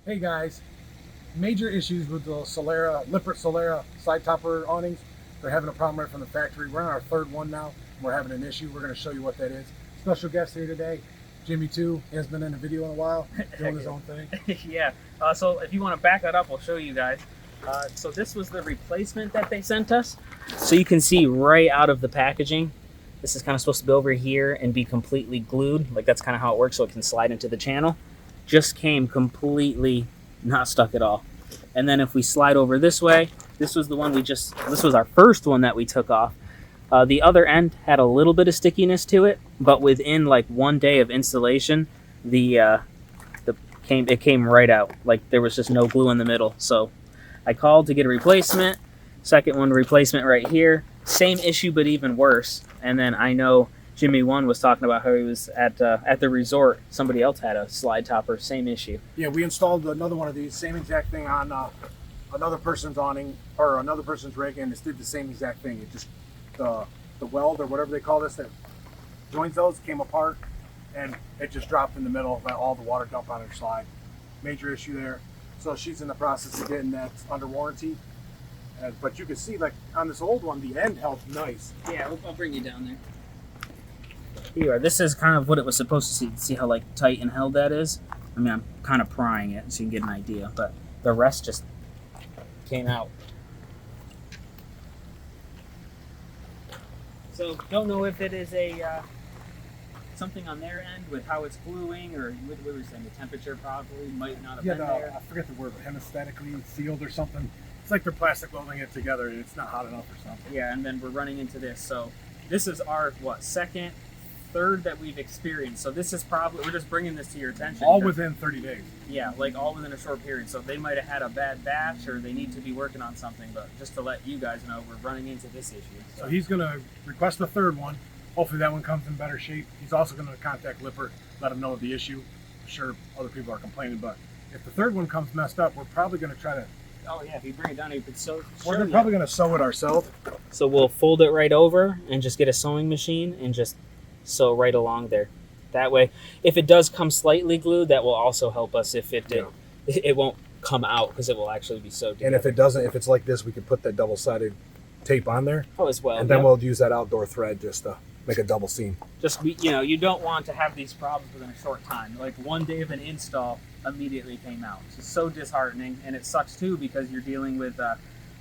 Hey guys, major issues with the Lippert Solera Slide Topper awnings. They're having a problem right from the factory. We're on our third one now, and we're having an issue. We're going to show you what that is. Special guest here today, Jimmy too. He hasn't been in a video in a while, doing his own thing. Yeah, so if you want to back that up, I'll show you guys. So this was the replacement that they sent us. So you can see right out of the packaging, this is kind of supposed to be over here and be completely glued. Like that's kind of how it works, so it can slide into the channel. Just came completely not stuck at all. And then if we slide over this way, this was the one this was our first one that we took off. The other end had a little bit of stickiness to it, but within like 1 day of installation, it came right out. Like there was just no glue in the middle. So I called to get a replacement. Second one, replacement right here. Same issue, but even worse. And then I know Jimmy one was talking about how he was at the resort. Somebody else had a slide topper, same issue. Yeah, we installed another one of these, same exact thing on another person's awning or another person's rig, and it did the same exact thing. It just the weld or whatever they call this that joins those came apart, and it just dropped in the middle. Let all the water dump on her slide. Major issue there. So she's in the process of getting that under warranty. But you can see, like on this old one, the end held nice. Yeah, I'll bring you down there. Here you are. This is kind of what it was supposed to see. See how like tight and held that is? I mean, I'm kind of prying it so you can get an idea, but the rest just came out. So don't know if it is a something on their end with how it's gluing, or what were we saying? The temperature probably might not have been there. I forget the word, but hemisthetically sealed or something. It's like they're plastic welding it together and it's not hot enough or something. Yeah, and then we're running into this. So this is our second, third that we've experienced. So this is probably, we're just bringing this to your attention. All within 30 days. Yeah, like all within a short period. So they might have had a bad batch, or they need to be working on something. But just to let you guys know, we're running into this issue. So he's going to request a third one. Hopefully that one comes in better shape. He's also going to contact Lippert, let him know of the issue. I'm sure other people are complaining, but if the third one comes messed up, we're probably going to try to... Oh yeah, if you bring it down, you could sew. We're probably going to sew it ourselves. So we'll fold it right over and just get a sewing machine and just sew right along there. That way, if it does come slightly glued, that will also help us. If it won't come out because it will actually be sewed together. And if it doesn't, if it's like this, we could put that double-sided tape on there. Oh, as well. And then we'll use that outdoor thread just to make a double seam. Just, you don't want to have these problems within a short time. Like 1 day of an install immediately came out. It's just so disheartening, and it sucks too because you're dealing with,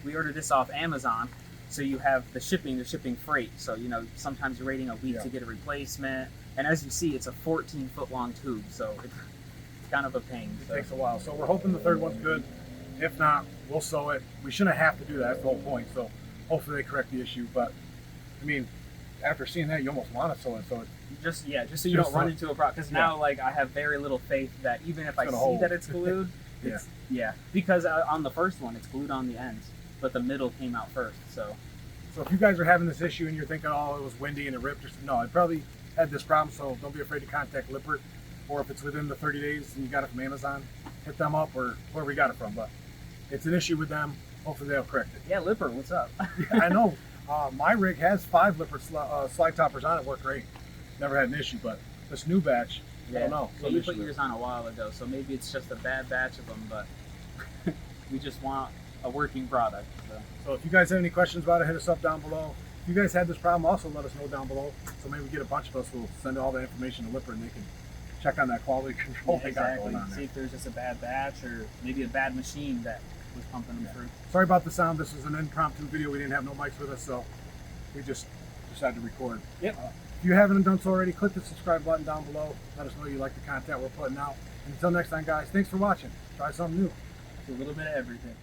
we ordered this off Amazon, so you have the shipping freight. So, sometimes you're waiting a week to get a replacement. And as you see, it's a 14-foot long tube, so it's kind of a pain. It takes a while. So we're hoping the third one's good. If not, we'll sew it. We shouldn't have to do that. That's the whole point. So hopefully they correct the issue. But, I mean, after seeing that, you almost want to sew it. So just so you don't run into a problem. Because now, like, I have very little faith that even if I see that it's glued, because on the first one, it's glued on the ends, but the middle came out first. So if you guys are having this issue and you're thinking, oh, it was windy and it ripped, no, it probably had this problem. So don't be afraid to contact Lippert, or if it's within the 30 days and you got it from Amazon, hit them up or where we got it from. But it's an issue with them. Hopefully they'll correct it. Yeah, Lippert, what's up? Yeah, I know. My rig has 5 Lippert slide toppers on it. Work great. Never had an issue, but this new batch, I don't know. Yeah, you put yours on a while ago, so maybe it's just a bad batch of them, but we just want a working product. So if you guys have any questions about it, hit us up down below. If you guys had this problem, also let us know down below. So maybe we get a bunch of us. We'll send all the information to Lippert and they can check on that quality control they got going on there. See if there's just a bad batch or maybe a bad machine that was pumping them through. Sorry about the sound. This was an impromptu video. We didn't have no mics with us, so we just decided to record. Yep. If you haven't done so already, click the subscribe button down below. Let us know you like the content we're putting out. And until next time, guys, thanks for watching. Try something new. A little bit of everything.